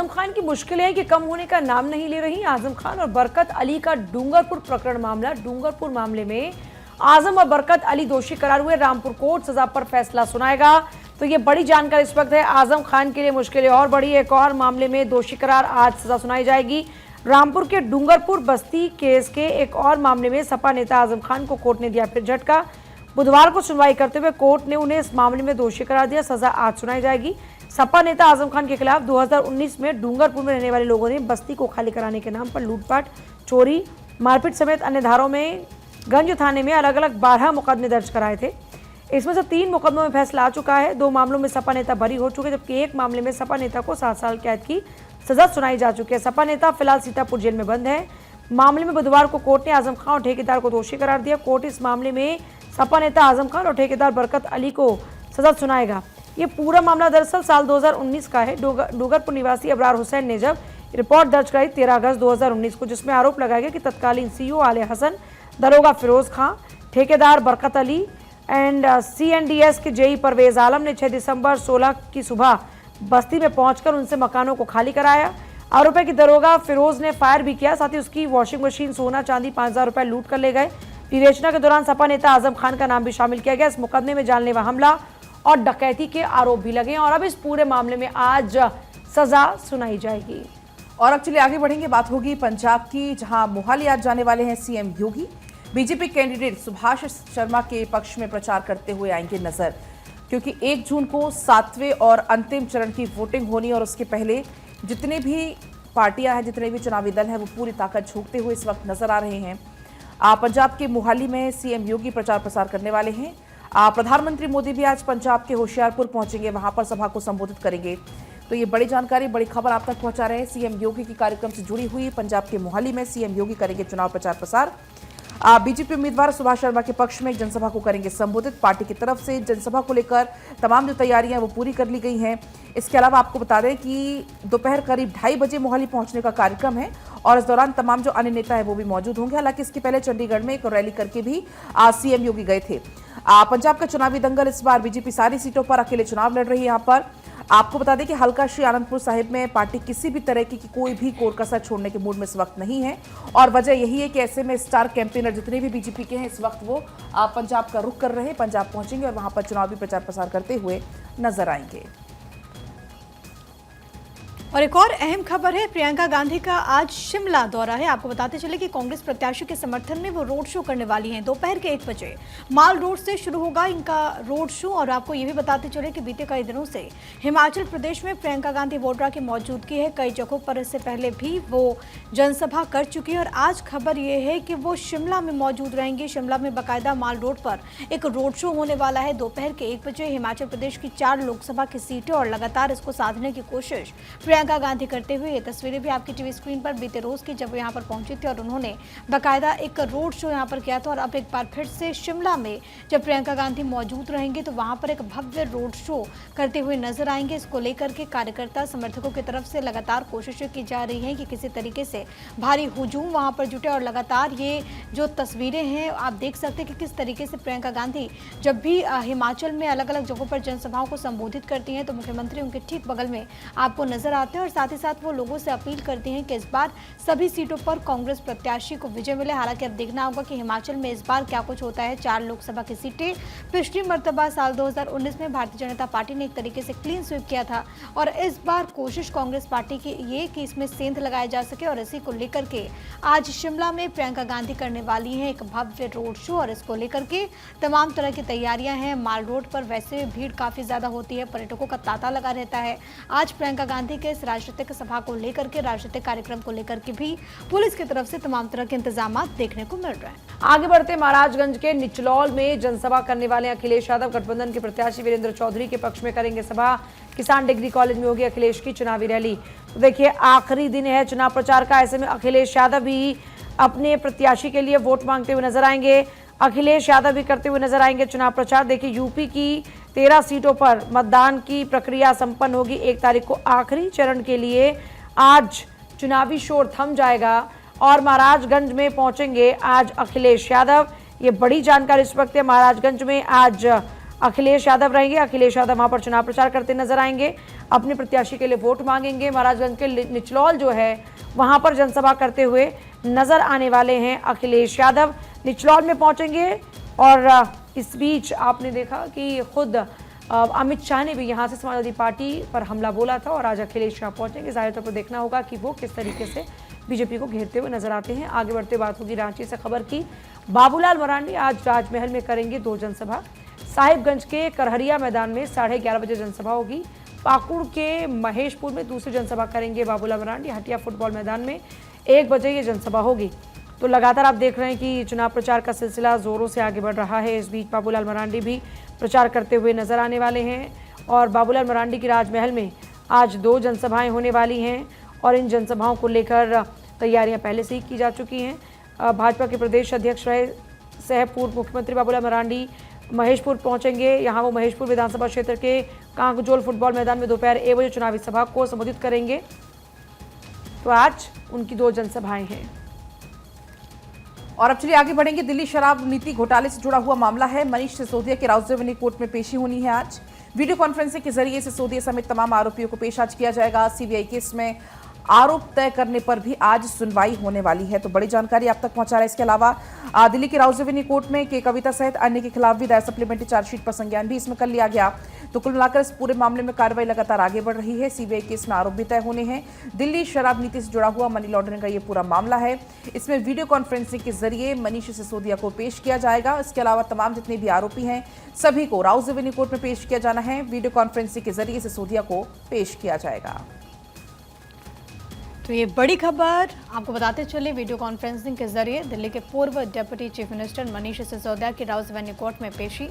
आजम खान की मुश्किलें कि कम होने का नाम नहीं ले रही। आजम खान और बरकत अली का डूंगरपुर प्रकरण मामला, डूंगरपुर मामले में आजम और बरकत अली दोषी करार हुए। रामपुर कोर्ट सजा पर फैसला सुनाएगा। तो ये बड़ी जानकारी इस वक्त है। आजम खान के लिए मुश्किलें और बढ़ी। एक और मामले में दोषी करार, आज सजा सुनाई जाएगी। रामपुर के डूंगरपुर बस्ती केस के एक और मामले में सपा नेता आजम खान को कोर्ट ने दिया फिर झटका। बुधवार को सुनवाई करते हुए कोर्ट ने उन्हें इस मामले में दोषी करार दिया। सजा आज सुनाई जाएगी। सपा नेता आजम खान के खिलाफ 2019 में डूंगरपुर में रहने वाले लोगों ने बस्ती को खाली कराने के नाम पर लूटपाट, चोरी, मारपीट समेत अन्य धाराओं में गंज थाने में अलग अलग 12 मुकदमे दर्ज कराए थे। इसमें से 3 मुकदमों में फैसला आ चुका है। 2 मामलों में सपा नेता बरी हो चुके, जबकि एक मामले में सपा नेता को 7 साल कैद की सजा सुनाई जा चुकी है। सपा नेता फिलहाल सीतापुर जेल में बंद है। मामले में बुधवार को कोर्ट ने आजम खान और ठेकेदार को दोषी करार दिया। कोर्ट इस मामले में सपा नेता आजम खान और ठेकेदार बरकत अली को सजा सुनाएगा। ये पूरा मामला दरअसल साल 2019 का है। डूंगरपुर निवासी अबरार हुसैन ने जब रिपोर्ट दर्ज कराई 13 अगस्त 2019 को, जिसमें आरोप लगाया गया कि तत्कालीन सीईओ आले हसन, दरोगा फिरोज खां, ठेकेदार बरकत अली एंड CNDS के जेई परवेज आलम ने 6 दिसंबर 16 की सुबह बस्ती में पहुंचकर उनसे मकानों को खाली कराया। आरोप है कि दरोगा फिरोज ने फायर भी किया, साथ ही उसकी वॉशिंग मशीन, सोना चांदी, 5000 रुपए लूट कर ले गए। विवेचना के दौरान सपा नेता आजम खान का नाम भी शामिल किया गया। इस मुकदमे में जानलेवा हमला और डकैती के आरोप भी लगे हैं और अब इस पूरे मामले में आज सजा सुनाई जाएगी। और अब चलिए आगे बढ़ेंगे, बात होगी पंजाब की, जहां मोहाली आज जाने वाले हैं सीएम योगी। बीजेपी कैंडिडेट सुभाष शर्मा के पक्ष में प्रचार करते हुए आएंगे नजर, क्योंकि 1 जून को 7वें और अंतिम चरण की वोटिंग होनी और उसके पहले जितने भी पार्टियां हैं, जितने भी चुनावी दल हैं, वो पूरी ताकत झोंकते हुए इस वक्त नजर आ रहे हैं। पंजाब के मोहाली में सीएम योगी प्रचार प्रसार करने वाले हैं। प्रधानमंत्री मोदी भी आज पंजाब के होशियारपुर पहुंचेंगे, वहां पर सभा को संबोधित करेंगे। तो ये बड़ी जानकारी, बड़ी खबर आप तक पहुंचा रहे हैं सीएम योगी की कार्यक्रम से जुड़ी हुई। पंजाब के मोहाली में सीएम योगी करेंगे चुनाव प्रचार प्रसार। बीजेपी उम्मीदवार सुभाष शर्मा के पक्ष में एक जनसभा को करेंगे संबोधित। पार्टी की तरफ से जनसभा को लेकर तमाम जो तैयारियां वो पूरी कर ली गई हैं। इसके अलावा आपको बता दें कि दोपहर करीब 2:30 बजे मोहाली पहुंचने का कार्यक्रम है और इस दौरान तमाम जो अन्य नेता है वो भी मौजूद होंगे। हालांकि इसके पहले चंडीगढ़ में एक रैली करके भी सीएम योगी गए थे। पंजाब का चुनावी दंगल, इस बार बीजेपी सारी सीटों पर अकेले चुनाव लड़ रही है। यहाँ पर आपको बता दें कि हल्का श्री आनंदपुर साहिब में पार्टी किसी भी तरह की कोई भी कोर कसर छोड़ने के मूड में इस वक्त नहीं है और वजह यही है कि ऐसे में स्टार कैंपेनर जितने भी बीजेपी के हैं इस वक्त वो पंजाब का रुख कर रहे हैं, पंजाब पहुंचेंगे और वहां पर चुनावी प्रचार प्रसार करते हुए नजर आएंगे। और एक और अहम खबर है, प्रियंका गांधी का आज शिमला दौरा है। आपको बताते चले कि कांग्रेस प्रत्याशी के समर्थन में वो रोड शो करने वाली हैं। दोपहर के 1 बजे माल रोड से शुरू होगा इनका रोड शो। और आपको ये भी बताते चले कि बीते कई दिनों से हिमाचल प्रदेश में प्रियंका गांधी वोड्रा की मौजूदगी है। कई जगहों पर इससे पहले भी वो जनसभा कर चुकी है और आज खबर ये है कि वो शिमला में मौजूद रहेंगी। शिमला में बाकायदा माल रोड पर एक रोड शो होने वाला है दोपहर के 1 बजे। हिमाचल प्रदेश की 4 लोकसभा की सीटें और लगातार इसको साधने की कोशिश प्रियंका गांधी करते हुए। ये तस्वीरें भी आपकी टीवी स्क्रीन पर बीते रोज की, जब यहाँ पर पहुंची थी और उन्होंने बाकायदा एक रोड शो यहाँ पर किया था। और अब एक बार फिर से शिमला में जब प्रियंका गांधी मौजूद रहेंगे तो वहां पर एक भव्य रोड शो करते हुए नजर आएंगे। इसको लेकर के कार्यकर्ता समर्थकों की तरफ से लगातार कोशिशें की जा रही हैं कि किसी तरीके से भारी हुजूम वहां पर जुटे। और लगातार ये जो तस्वीरें हैं आप देख सकते हैं कि किस तरीके से प्रियंका गांधी जब भी हिमाचल में अलग अलग जगहों पर जनसभाओं को संबोधित करती हैं तो मुख्यमंत्री उनके ठीक बगल में आपको नजर आते हैं। और साथ ही साथ वो लोगों से अपील करती हैं कि इस बार सभी सीटों पर कांग्रेस प्रत्याशी को विजय मिले। हालांकि अब देखना होगा कि हिमाचल में इस बार क्या कुछ होता है। 4 लोकसभा की सीटें पिछली मर्तबा साल 2019 में भारतीय जनता पार्टी ने एक तरीके से क्लीन स्वीप किया था और इस बार कोशिश कांग्रेस पार्टी की ये कि इसमें सेंध लगाया जा सके। और इसी को लेकर के आज शिमला में प्रियंका गांधी करने वाली हैं एक भव्य रोड शो और इसको लेकर के तमाम तरह की तैयारियां हैं। माल रोड पर वैसे भीड़ काफी ज्यादा होती है, पर्यटकों का तांता लगा रहता है। आज प्रियंका गांधी के इस राजनीतिक सभा को लेकर के, राजनीतिक कार्यक्रम को लेकर के भी पुलिस की तरफ से तमाम तरह के इंतजाम देखने को मिल रहे हैं। आगे बढ़ते महाराजगंज के निचलौल में जनसभा करने वाले अखिलेश यादव गठबंधन के प्रत्याशी वीरेंद्र चौधरी के पक्ष में करेंगे सभा। किसान डिग्री कॉलेज में होगी अखिलेश की चुनावी रैली। तो देखिए आखिरी दिन है चुनाव प्रचार का, ऐसे में अखिलेश यादव भी अपने प्रत्याशी के लिए वोट मांगते हुए नजर आएंगे। अखिलेश यादव भी करते हुए नजर आएंगे चुनाव प्रचार। देखिए यूपी की 13 सीटों पर मतदान की प्रक्रिया संपन्न होगी 1 तारीख को। आखिरी चरण के लिए आज चुनावी शोर थम जाएगा और महाराजगंज में पहुंचेंगे आज अखिलेश यादव। ये बड़ी जानकारी इस वक्त है। महाराजगंज में आज अखिलेश यादव रहेंगे। अखिलेश यादव वहां पर चुनाव प्रचार करते नजर आएंगे। अपने प्रत्याशी के लिए वोट मांगेंगे। महाराजगंज के निचलौल जो है वहां पर जनसभा करते हुए नजर आने वाले हैं अखिलेश यादव। निचलौल में पहुंचेंगे और इस बीच आपने देखा कि खुद अमित शाह ने भी यहां से समाजवादी पार्टी पर हमला बोला था और आज अखिलेश यहाँ पहुंचेंगे। जाहिर तौर पर देखना होगा कि वो किस तरीके से बीजेपी को घेरते हुए नजर आते हैं। आगे बढ़ते बात होगी रांची से खबर की। बाबूलाल मरांडी आज राजमहल में करेंगे 2 जनसभा। साहिबगंज के करहरिया मैदान में 11:30 बजे जनसभा होगी। पाकुड़ के महेशपुर में दूसरी जनसभा करेंगे बाबूलाल मरांडी। हटिया फुटबॉल मैदान में 1 बजे ये जनसभा होगी। तो लगातार आप देख रहे हैं कि चुनाव प्रचार का सिलसिला जोरों से आगे बढ़ रहा है। इस बीच बाबूलाल मरांडी भी प्रचार करते हुए नजर आने वाले हैं और बाबूलाल मरांडी की राजमहल में आज 2 जनसभाएं होने वाली हैं और इन जनसभाओं को लेकर तैयारियां पहले से ही की जा चुकी हैं। भाजपा के प्रदेश अध्यक्ष रहे सह पूर्व मुख्यमंत्री बाबूलाल मरांडी महेशपुर पहुंचेंगे। यहाँ वो महेशपुर विधानसभा क्षेत्र के कांगजोल फुटबॉल मैदान में दोपहर 1 बजे चुनावी सभा को संबोधित करेंगे। तो आज उनकी 2 जनसभाएं हैं। और अब चलिए आगे बढ़ेंगे। दिल्ली शराब नीति घोटाले से जुड़ा हुआ मामला है। मनीष सिसोदिया की राउज़ेवनी कोर्ट में पेशी होनी है आज। वीडियो कॉन्फ्रेंसिंग के जरिए सिसोदिया समेत तमाम आरोपियों को पेश आज किया जाएगा। सीबीआई केस में आरोप तय करने पर भी आज सुनवाई होने वाली है। तो बड़ी जानकारी आप तक पहुंचा रहा है। इसके अलावा दिल्ली की राउज़ेवनी कोर्ट में के कविता सहित अन्य के खिलाफ भी दायर सप्लीमेंट्री चार्जशीट पर संज्ञान भी इसमें कर लिया गया। तो कुल मिलाकर इस पूरे मामले में कार्रवाई लगातार आगे बढ़ रही है। सीबीआई केस में आरोप भी तय होने हैं। दिल्ली शराब नीति से जुड़ा हुआ मनी लॉन्ड्रिंग का ये पूरा मामला है। इसमें वीडियो कॉन्फ्रेंसिंग के जरिए मनीष सिसोदिया को पेश किया जाएगा। इसके अलावा तमाम जितने भी आरोपी हैं सभी को राउज़ेवनी कोर्ट में पेश किया जाना है। वीडियो कॉन्फ्रेंसिंग के जरिए सिसोदिया को पेश किया जाएगा। तो ये बड़ी खबर आपको बताते चले। वीडियो कॉन्फ्रेंसिंग के जरिए दिल्ली के पूर्व deputy chief minister Manish Sisodia की राउज़ेवनी कोर्ट में पेशी।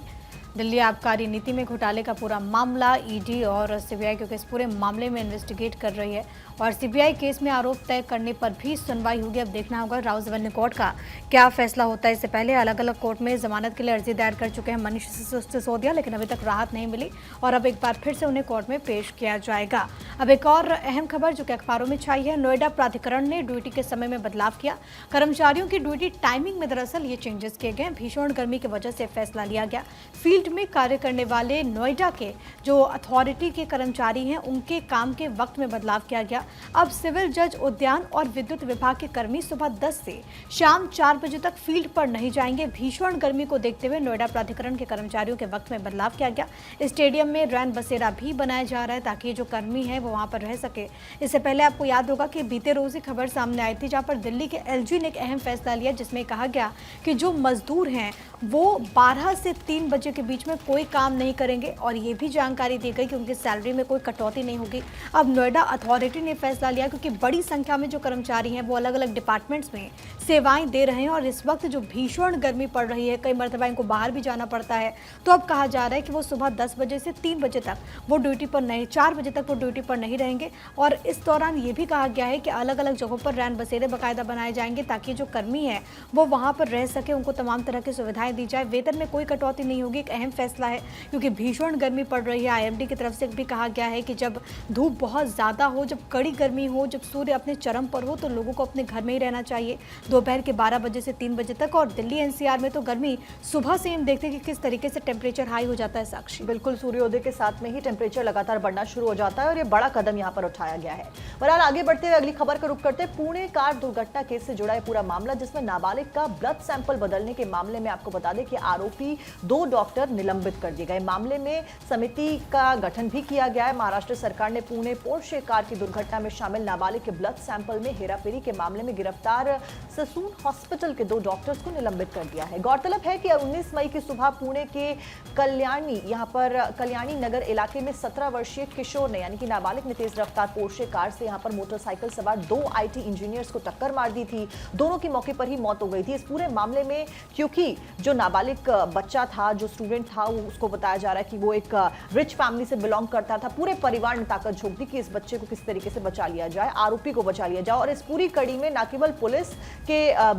दिल्ली आबकारी नीति में घोटाले का पूरा मामला ईडी और सीबीआई क्योंकि इस पूरे मामले में इन्वेस्टिगेट कर रही है और सीबीआई केस में आरोप तय करने पर भी सुनवाई होगी। अब देखना होगा राउज़ेवनी कोर्ट का क्या फैसला होता है। इससे पहले अलग अलग कोर्ट में जमानत के लिए अर्जी दायर कर चुके हैं मनीष सिसोदिया, लेकिन अभी तक राहत नहीं मिली और अब एक बार फिर से उन्हें कोर्ट में पेश किया जाएगा। अब एक और अहम खबर जो कि अखबारों में छाई है। नोएडा प्राधिकरण ने ड्यूटी के समय में बदलाव किया। कर्मचारियों की ड्यूटी टाइमिंग में दरअसल ये चेंजेस किए गए। भीषण गर्मी की वजह से फैसला लिया गया। फील्ड में कार्य करने वाले नोएडा के जो अथॉरिटी के कर्मचारी हैं उनके काम के वक्त में बदलाव किया गया। अब सिविल जज, उद्यान और विद्युत विभाग के कर्मी सुबह 10 से शाम 4 बजे तक फील्ड पर नहीं जाएंगे। भीषण गर्मी को देखते हुए नोएडा प्राधिकरण के कर्मचारियों के वक्त में बदलाव किया गया। स्टेडियम में रैन बसेरा भी बनाया जा रहा है ताकि जो कर्मी है वो वहां पर रह सके। इससे पहले आपको याद होगा कि बीते रोज ही खबर सामने आई थी जहां पर दिल्ली के एलजी ने एक अहम फैसला लिया जिसमें कहा गया कि जो मजदूर हैं वो 12 से 3 बजे के बीच में कोई काम नहीं करेंगे और ये भी जानकारी दी गई कि उनकी सैलरी में कोई कटौती नहीं होगी। अब नोएडा अथॉरिटी ने फैसला लिया क्योंकि बड़ी संख्या में जो कर्मचारी हैं वो अलग अलग डिपार्टमेंट्स में सेवाएं दे रहे हैं और इस वक्त जो भीषण गर्मी पड़ रही है, कई मरतबा इनको बाहर भी जाना पड़ता है। तो अब कहा जा रहा है कि वो सुबह 10 बजे से 3 बजे तक वो ड्यूटी पर नहीं, 4 बजे तक वो ड्यूटी पर नहीं रहेंगे और इस दौरान ये भी कहा गया है कि अलग अलग जगहों पर रैन बसेरे बाकायदा बनाए जाएंगे ताकि जो कर्मी है वो वहाँ पर रह सके, उनको तमाम तरह की सुविधाएं दी जाए। वेतन में कोई कटौती नहीं होगी। एक अहम फैसला है क्योंकि भीषण गर्मी पड़ रही है। आईएमडी की तरफ से भी कहा गया है कि जब धूप बहुत ज़्यादा हो, जब कड़ी गर्मी हो, जब सूर्य अपने चरम पर हो तो लोगों को अपने घर में ही रहना चाहिए दोपहर के 12 बजे से 3 बजे तक। और दिल्ली एनसीआर में तो गर्मी सुबह से हम देखते हैं कि किस तरीके से टेम्परेचर हाई हो जाता है। साक्षी, बिल्कुल सूर्योदय के साथ में ही टेम्परेचर लगातार बढ़ना शुरू हो जाता है और ये बड़ा कदम यहाँ पर उठाया गया है। बहरहाल आगे बढ़ते हुए अगली खबर का रुख करते हैं। पुणे कार दुर्घटना केस से जुड़ा है पूरा मामला जिसमें नाबालिग का ब्लड सैंपल बदलने के मामले में आपको बता दें कि आरोपी 2 डॉक्टर निलंबित कर दिए गए। मामले में समिति का गठन भी किया गया है। महाराष्ट्र सरकार ने पुणे पोर्शे कार की दुर्घटना में शामिल नाबालिग के ब्लड सैंपल में हेराफेरी के मामले में गिरफ्तार ससून हॉस्पिटल के 2 डॉक्टर्स को निलंबित कर दिया है। गौरतलब है कि 19 मई की सुबह पुणे के कल्याणी नगर इलाके में 17 वर्षीय किशोर ने यानी कि नाबालिग ने तेज रफ्तार पोर्शे कार से यहाँ पर मोटरसाइकिल सवार 2 आईटी इंजीनियर्स को टक्कर मार दी थी। दोनों की मौके पर ही मौत हो गई थी। इस पूरे मामले में क्योंकि जो नाबालिग बच्चा था, जो स्टूडेंट था, उसको बताया जा रहा है कि वो एक रिच फैमिली से बिलोंग करता था। पूरे परिवार ने ताकत झोंक दी कि इस बच्चे को किस तरीके से बचा लिया जाए, आरोपी को बचा लिया जाए। और इस पूरी कड़ी में न केवल पुलिस के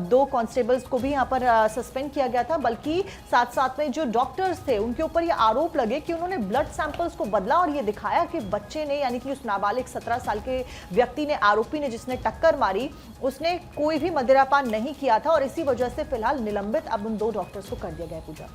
2 कांस्टेबल्स को भी यहाँ पर सस्पेंड किया गया था बल्कि साथ साथ में जो डॉक्टर्स थे उनके ऊपर ये आरोप लगे कि उन्होंने ब्लड सैंपल्स को बदला और ये दिखाया कि बच्चे ने यानी कि उस नाबालिग 17 साल के व्यक्ति ने, आरोपी ने जिसने टक्कर मारी, उसने कोई भी मदिरापान नहीं किया था और इसी वजह से फिलहाल निलंबित अब उन 2 डॉक्टर्स को कर दिया गया। पूजा,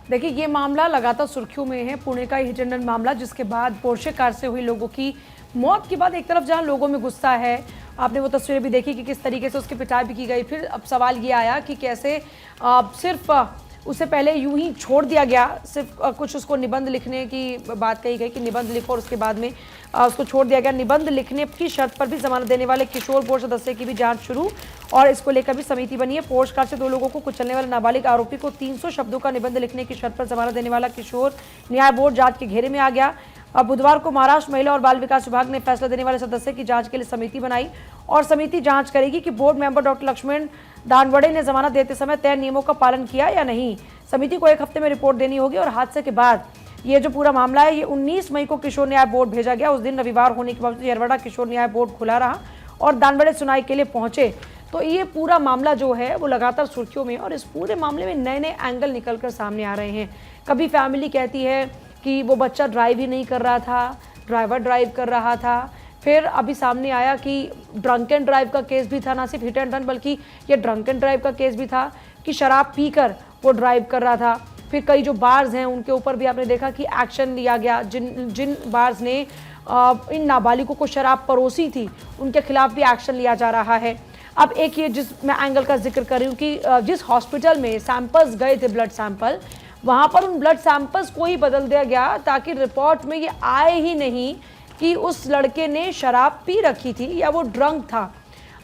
देखिए, ये मामला लगातार सुर्खियों में है। पुणे का हिट एंड रन मामला, जिसके बाद पोर्शे कार से हुई लोगों की मौत के बाद एक तरफ जहां लोगों में गुस्सा है, आपने वो तस्वीरें भी देखी कि किस तरीके से उसकी पिटाई भी की गई। फिर अब सवाल ये आया कि कैसे सिर्फ उससे पहले यूं ही छोड़ दिया गया, सिर्फ कुछ उसको निबंध लिखने की बात कही गई कि निबंध लिखो, और उसके बाद में उसको छोड़ दिया गया। निबंध लिखने की शर्त पर भी जमानत देने वाले किशोर बोर्ड सदस्य की भी जांच शुरू, और इसको लेकर भी समिति बनी है। पोर्श कार से 2 लोगों को कुचलने वाले नाबालिग आरोपी को 300 शब्दों का निबंध लिखने की शर्त पर जमानत देने वाला किशोर न्याय बोर्ड जांच के घेरे में आ गया। अब बुधवार को महाराष्ट्र महिला और बाल विकास विभाग ने फैसला देने वाले सदस्य की जांच के लिए समिति बनाई, और समिति जांच करेगी कि बोर्ड मेंबर डॉक्टर लक्ष्मण दानवड़े ने जमानत देते समय तय नियमों का पालन किया या नहीं। समिति को 1 हफ्ते में रिपोर्ट देनी होगी, और हादसे के बाद ये जो पूरा मामला है, ये 19 मई को किशोर न्याय बोर्ड भेजा गया। उस दिन रविवार होने के बावजूद यरवड़ा किशोर न्याय बोर्ड खुला रहा और दानवड़े सुनवाई के लिए पहुंचे। तो ये पूरा मामला जो है वो लगातार सुर्खियों में, और इस पूरे मामले में नए नए एंगल निकल कर सामने आ रहे हैं। कभी फैमिली कहती है कि वो बच्चा ड्राइव ही नहीं कर रहा था, ड्राइवर ड्राइव कर रहा था। फिर अभी सामने आया कि ड्रंक एंड ड्राइव का केस भी था, ना सिर्फ हिट एंड रन बल्कि ये ड्रंक एंड ड्राइव का केस भी था कि शराब पीकर वो ड्राइव कर रहा था। फिर कई जो बार्स हैं उनके ऊपर भी आपने देखा कि एक्शन लिया गया। जिन बार्स ने इन नाबालिगों को शराब परोसी थी, उनके खिलाफ भी एक्शन लिया जा रहा है। अब एक ये जिस मैं एंगल का जिक्र कर रही हूँ कि जिस हॉस्पिटल में सैंपल्स गए थे, ब्लड सैंपल, वहाँ पर उन ब्लड सैंपल्स को ही बदल दिया गया ताकि रिपोर्ट में ये आए ही नहीं कि उस लड़के ने शराब पी रखी थी या वो ड्रंक था।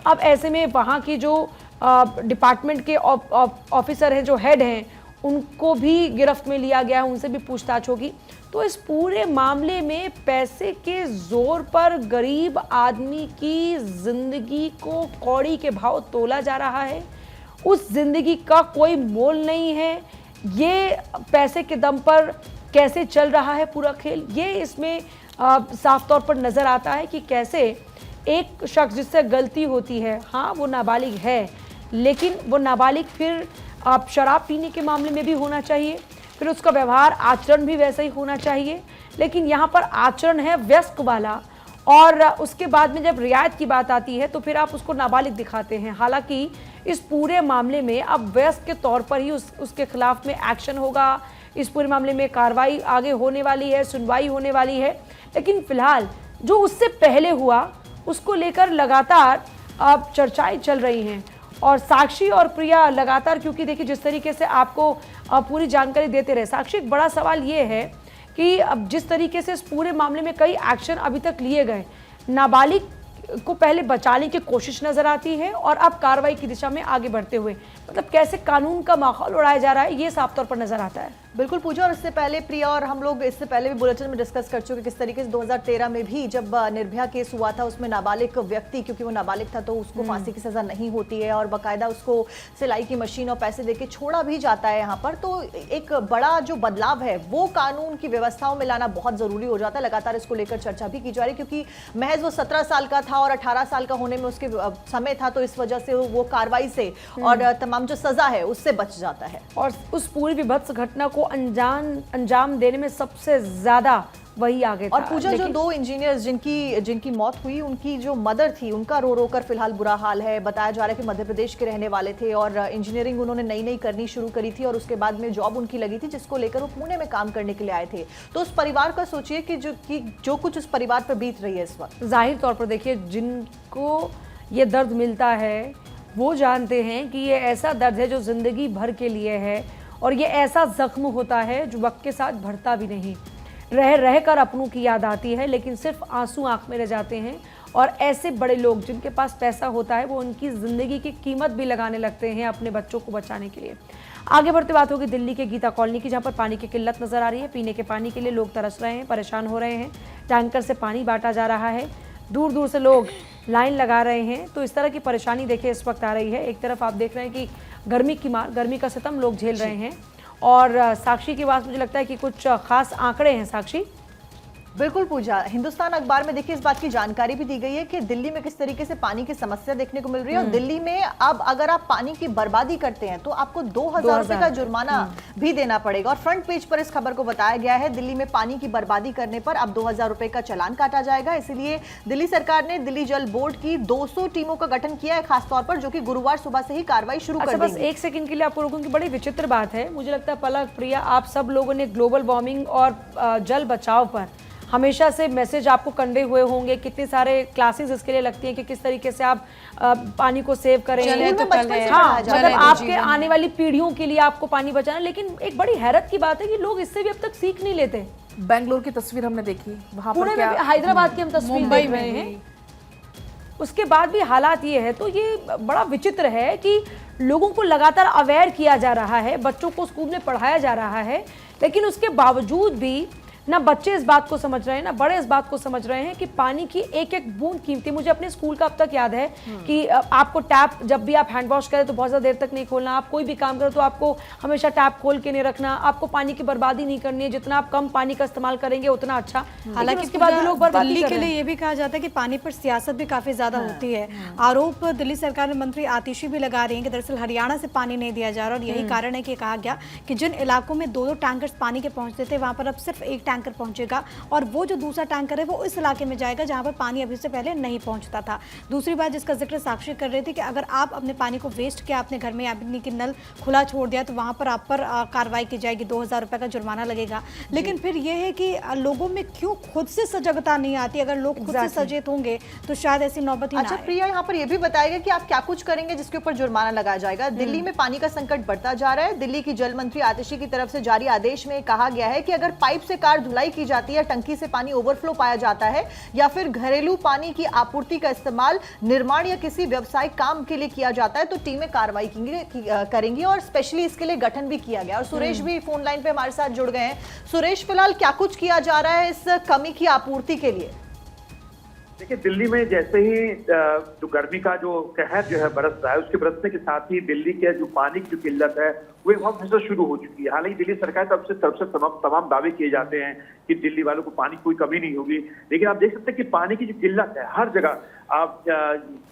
अब ऐसे में वहाँ की जो डिपार्टमेंट के ऑफिसर हैं, जो हेड हैं, उनको भी गिरफ्त में लिया गया है, उनसे भी पूछताछ होगी। तो इस पूरे मामले में पैसे के जोर पर गरीब आदमी की जिंदगी को कौड़ी के भाव तोला जा रहा है। उस जिंदगी का कोई मोल नहीं है। ये पैसे के दम पर कैसे चल रहा है पूरा खेल, ये इसमें साफ तौर पर नज़र आता है कि कैसे एक शख्स जिससे गलती होती है, हाँ वो नाबालिग है, लेकिन वो नाबालिग फिर शराब पीने के मामले में भी होना चाहिए, फिर उसका व्यवहार आचरण भी वैसा ही होना चाहिए। लेकिन यहाँ पर आचरण है व्यस्क वाला, और उसके बाद में जब रियायत की बात आती है तो फिर आप उसको नाबालिग दिखाते हैं। हालांकि इस पूरे मामले में अब व्यस्क के तौर पर ही उसके खिलाफ में एक्शन होगा। इस पूरे मामले में कार्रवाई आगे होने वाली है, सुनवाई होने वाली है। लेकिन फिलहाल जो उससे पहले हुआ उसको लेकर लगातार अब चर्चाएं चल रही हैं, और साक्षी और प्रिया लगातार, क्योंकि देखिए जिस तरीके से आपको पूरी जानकारी देते रहे साक्षी, एक बड़ा सवाल ये है कि अब जिस तरीके से इस पूरे मामले में कई एक्शन अभी तक लिए गए, नाबालिग को पहले बचाने की कोशिश नजर आती है और अब कार्रवाई की दिशा में आगे बढ़ते हुए, मतलब कैसे कानून का माहौल उड़ाया जा रहा है, ये साफ तौर पर नजर आता है। बिल्कुल पूजा, और इससे पहले प्रिया और हम लोग इससे पहले भी बुलेटिन में डिस्कस कर चुके किस तरीके से 2013 में भी जब निर्भया केस हुआ था, उसमें नाबालिग व्यक्ति, क्योंकि वो नाबालिग था तो उसको फांसी की सजा नहीं होती है और बाकायदा उसको सिलाई की मशीन और पैसे देके छोड़ा भी जाता है यहाँ पर। तो एक बड़ा जो बदलाव है वो कानून की व्यवस्थाओं में लाना बहुत जरूरी हो जाता है। लगातार इसको लेकर चर्चा भी की जा रही है, क्योंकि महज वो 17 साल का था और 18 साल का होने में उसके समय था, तो इस वजह से वो कार्रवाई से और तमाम जो सजा है उससे बच जाता है। और उस पूरी विभत्स घटना को अंजाम देने में सबसे ज्यादा वही आगे था। और पूजा, जो 2 इंजीनियर्स जिनकी मौत हुई, उनकी जो मदर थी, उनका रो रो कर फिलहाल बुरा हाल है। बताया जा रहा है कि मध्य प्रदेश के रहने वाले थे और इंजीनियरिंग उन्होंने नई करनी शुरू करी थी और उसके बाद में जॉब उनकी लगी थी, जिसको लेकर वो पुणे में काम करने के लिए आए थे। तो उस परिवार का सोचिए कि जो कुछ उस परिवार पर बीत रही है इस वक्त। जाहिर तौर पर देखिए, जिनको ये दर्द मिलता है वो जानते हैं कि ये ऐसा दर्द है जो जिंदगी भर के लिए है, और ये ऐसा जख्म होता है जो वक्त के साथ भरता भी नहीं। रह कर अपनों की याद आती है, लेकिन सिर्फ आंसू आंख में रह जाते हैं। और ऐसे बड़े लोग जिनके पास पैसा होता है, वो उनकी ज़िंदगी की कीमत भी लगाने लगते हैं अपने बच्चों को बचाने के लिए। आगे बढ़ते बात होगी दिल्ली के गीता कॉलोनी की, जहाँ पर पानी की किल्लत नज़र आ रही है। पीने के पानी के लिए लोग तरस रहे हैं, परेशान हो रहे हैं। टैंकर से पानी बांटा जा रहा है, दूर दूर से लोग लाइन लगा रहे हैं। तो इस तरह की परेशानी देखिए इस वक्त आ रही है। एक तरफ आप देख रहे हैं कि गर्मी की मार, गर्मी का सितम लोग झेल रहे हैं। और साक्षी की बात मुझे लगता है कि कुछ खास आंकड़े हैं साक्षी। बिल्कुल पूजा, हिंदुस्तान अखबार में देखिए इस बात की जानकारी भी दी गई है कि दिल्ली में किस तरीके से पानी की समस्या देखने को मिल रही है। और दिल्ली में अब अगर आप पानी की बर्बादी करते हैं तो आपको 2000 रुपए का जुर्माना भी देना पड़ेगा। और फ्रंट पेज पर इस खबर को बताया गया है, दिल्ली में पानी की बर्बादी करने पर अब 2000 रुपए का चालान काटा जाएगा। इसीलिए दिल्ली सरकार ने दिल्ली जल बोर्ड की 200 टीमों का गठन किया है खासतौर पर, जो कि गुरुवार सुबह से ही कार्रवाई शुरू कर बस देंगी। एक सेकंड के लिए आपको रोकूं कि बड़ी विचित्र बात है। मुझे लगता है पलक, प्रिया, आप सब लोगों ने ग्लोबल वार्मिंग और जल बचाव पर हमेशा से मैसेज आपको कंडे हुए होंगे। कितने सारे क्लासेस इसके लिए लगती हैं कि किस तरीके से आप पानी को सेव करें। हाँ, मतलब आपके आने वाली पीढ़ियों के लिए आपको पानी बचाना। लेकिन एक बड़ी हैरत की बात है कि लोग इससे भी अब तक सीख नहीं लेते। बेंगलोर की तस्वीर हमने देखी, वहां पुणे पर में क्या, भी, हैदराबाद की हम तस्वीर देख रहे हैं, उसके बाद भी हालात ये है। तो ये बड़ा विचित्र है कि लोगों को लगातार अवेयर किया जा रहा है, बच्चों को स्कूल में पढ़ाया जा रहा है, लेकिन उसके बावजूद भी ना बच्चे इस बात को समझ रहे हैं ना बड़े इस बात को समझ रहे हैं कि पानी की एक एक बूंद कीमती। मुझे अपने स्कूल का अब तक याद है कि आपको टैप, जब भी आप हैंड वॉश करें तो बहुत ज़्यादा देर तक नहीं खोलना, आप कोई भी काम करें तो आपको हमेशा टैप खोल के नहीं रखना, आपको पानी की बर्बादी नहीं करनी है, जितना आप कम पानी का इस्तेमाल करेंगे उतना अच्छा। हालांकि उसके बाद लोग बर्बादी दिल्ली कर के रहे लिए हैं। ये भी कहा जाता है कि पानी पर सियासत भी काफी ज्यादा होती है। आरोप दिल्ली सरकार में मंत्री आतिशी भी लगा रही है कि दरअसल हरियाणा से पानी नहीं दिया जा रहा, और यही कारण है कि कहा गया कि जिन इलाकों में 2-2 टैंकर्स पानी के पहुंचते थे वहां पर अब सिर्फ एक टैंकर पहुंचेगा, और वो जो दूसरा टैंकर है वो इस इलाके में जाएगा जहां पर पानी अभी से पहले नहीं पहुंचता था। दूसरी बात जिसका जिक्र साक्षी कर रही थी कि अगर आप अपने पानी को वेस्ट किया, आपने घर में यानी कि नल खुला छोड़ दिया, तो वहां पर आप पर कार्रवाई की जाएगी, 2000 रुपए का जुर्माना लगेगा। लेकिन फिर यह है कि लोगों में क्यों खुद से सजगता नहीं आती। अगर लोग खुद से सचेत होंगे तो शायद ऐसी नौबत ही ना अच्छा आए। प्रिया, यहाँ पर यह भी बताएगा कि आप क्या कुछ करेंगे जिसके ऊपर जुर्माना लगाया जाएगा। दिल्ली में पानी का संकट बढ़ता जा रहा है। दिल्ली की जल मंत्री आतिशी की तरफ से जारी आदेश में कहा गया है कि अगर पाइप से कार धुलाई की जाती है, टंकी से पानी ओवरफ्लो पाया जाता है, या फिर घरेलू पानी की आपूर्ति का इस्तेमाल निर्माण या किसी व्यवसायिक काम के लिए किया जाता है, तो टीमें कार्रवाई करेंगी। और स्पेशली इसके लिए गठन भी किया गया। और सुरेश भी फोन लाइन पे हमारे साथ जुड़ गए हैं। सुरेश, फिलहाल क्या कुछ किया जा रहा है इस कमी की आपूर्ति के लिए? देखिए, दिल्ली में जैसे ही जो गर्मी का जो कहर जो है बरस रहा है, उसके बरसने के साथ ही दिल्ली के जो पानी की जो किल्लत है वो बहुत फैसला शुरू हो चुकी है। हालांकि दिल्ली सरकार की तरफ से तमाम दावे किए जाते हैं कि दिल्ली वालों को पानी की कोई कमी नहीं होगी, लेकिन आप देख सकते हैं कि पानी की जो किल्लत है हर जगह, आप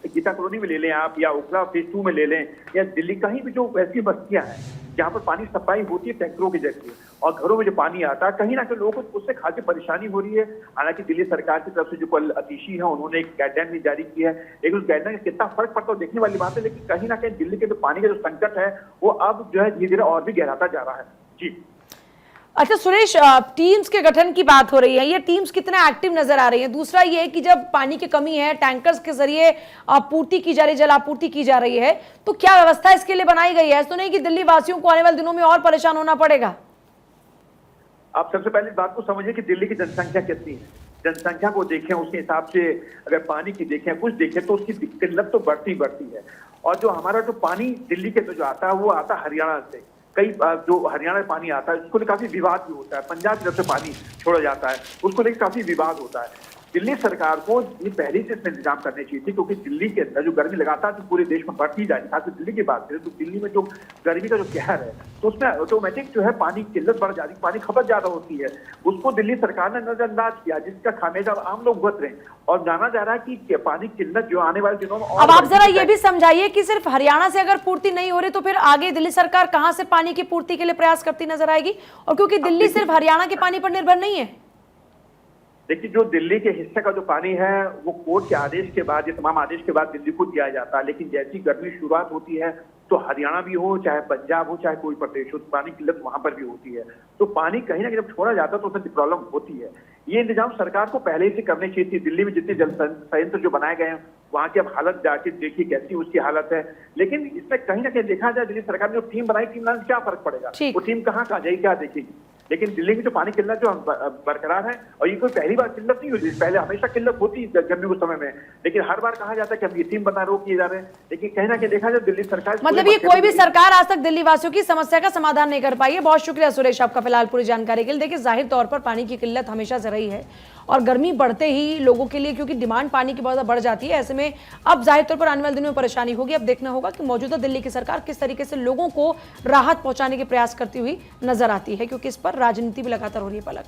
गीता कॉलोनी में ले लें, आप या ओखला फेज 2 में ले लें, या दिल्ली कहीं भी जो ऐसी बस्तियां हैं जहाँ पर पानी सप्लाई होती है टैंकरों के जरिए, और घरों में जो पानी आता है कहीं ना कहीं लोगों को उससे खासी परेशानी हो रही है। हालांकि दिल्ली सरकार की तरफ से जो कल आतिशी है उन्होंने एक गाइडलाइन भी जारी की है, लेकिन उस गाइडलाइन का कितना फर्क पड़ता है देखने वाली बात है। लेकिन कहीं ना कहीं दिल्ली के जो पानी का जो संकट है वो अब जो है धीरे धीरे और भी गहराता जा रहा है। जी अच्छा सुरेश, टीम्स के गठन की बात हो रही है, ये टीम्स कितना एक्टिव नजर आ रही है? दूसरा ये है कि जब पानी की कमी है, टैंकर्स के जरिए आपूर्ति की जा रही, जल आपूर्ति की जा रही है, तो क्या व्यवस्था इसके लिए बनाई गई है? ऐसा तो नहीं कि दिल्ली वासियों को आने वाले दिनों में और परेशान होना पड़ेगा? आप सबसे पहले इस बात को समझिए कि दिल्ली की जनसंख्या कितनी है। जनसंख्या को देखें, उसके हिसाब से अगर पानी की देखें, कुछ देखें, तो उसकी किल्लत तो बढ़ती है। और जो हमारा जो पानी दिल्ली के जो आता है वो आता है हरियाणा से। कई जो हरियाणा में पानी आता है उसको लेकर काफी विवाद भी होता है। पंजाब की तरफ से पानी छोड़ा जाता है, उसको लेकर काफी विवाद होता है। दिल्ली सरकार को ये पहले से इसमें इंतजाम करने चाहिए थी, क्योंकि दिल्ली के अंदर जो गर्मी लगातार तो पूरे देश में बढ़ती जा रही है। खासकर दिल्ली की बात करें तो दिल्ली में जो गर्मी का जो कहर है तो उसमें ऑटोमेटिक जो है पानी की किल्लत बढ़ जाती है, पानी खपत ज्यादा होती है। उसको दिल्ली सरकार ने नजरअंदाज किया, जिसका खामियाजा आम लोग भुगत रहे हैं। और जाना जा रहा है कि पानी की किल्लत जो आने वाले दिनों में और अब आप जरा ये भी समझाइए कि सिर्फ हरियाणा से अगर पूर्ति नहीं हो रही तो फिर आगे दिल्ली सरकार कहां से पानी की पूर्ति के लिए प्रयास करती नजर आएगी? और क्योंकि दिल्ली सिर्फ हरियाणा के पानी पर निर्भर नहीं है। देखिए, जो दिल्ली के हिस्से का जो पानी है वो कोर्ट के आदेश के बाद, ये तमाम आदेश के बाद दिल्ली को दिया जाता है। लेकिन जैसी गर्मी शुरुआत होती है तो हरियाणा भी हो, चाहे पंजाब हो, चाहे कोई प्रदेश हो, तो पानी की किल्लत वहां पर भी होती है। तो पानी कहीं ना कहीं जब छोड़ा जाता है तो उसमें प्रॉब्लम होती है। ये इंतजाम सरकार को पहले से करने चाहिए थी। दिल्ली में जितने जल संयंत्र जो बनाए गए हैं वहां की अब हालत जाके देखिए कैसी उसकी हालत है। लेकिन इसमें कहीं ना कहीं देखा जाए, दिल्ली सरकार ने जो टीम बनाई, टीम बनाने से क्या फर्क पड़ेगा? वो टीम कहाँ जाएगी, क्या देखेगी? लेकिन दिल्ली की जो पानी किल्लत जो बरकरार है, और ये कोई पहली बार किल्लत नहीं हुई, पहले हमेशा किल्लत होती है गर्मी के समय में। लेकिन हर बार कहा जाता है कि हम ये टीम बना रोक किए जा रहे हैं, लेकिन कहीं ना कहीं देखा जाए दिल्ली सरकार, मतलब ये कोई भी सरकार आज तक दिल्ली वासियों की समस्या का समाधान नहीं कर पाई है। बहुत शुक्रिया सुरेश आपका फिलहाल पूरी जानकारी के लिए। देखिए, जाहिर तौर पर पानी की किल्लत हमेशा से रही है और गर्मी बढ़ते ही लोगों के लिए, क्योंकि डिमांड पानी की बहुत ज्यादा बढ़ जाती है, ऐसे में अब जाहिर तौर पर आने वाले दिनों में परेशानी होगी। अब देखना होगा कि मौजूदा दिल्ली की सरकार किस तरीके से लोगों को राहत पहुंचाने के प्रयास करती हुई नजर आती है, क्योंकि इस पर राजनीति भी लगातार हो रही है। पलक।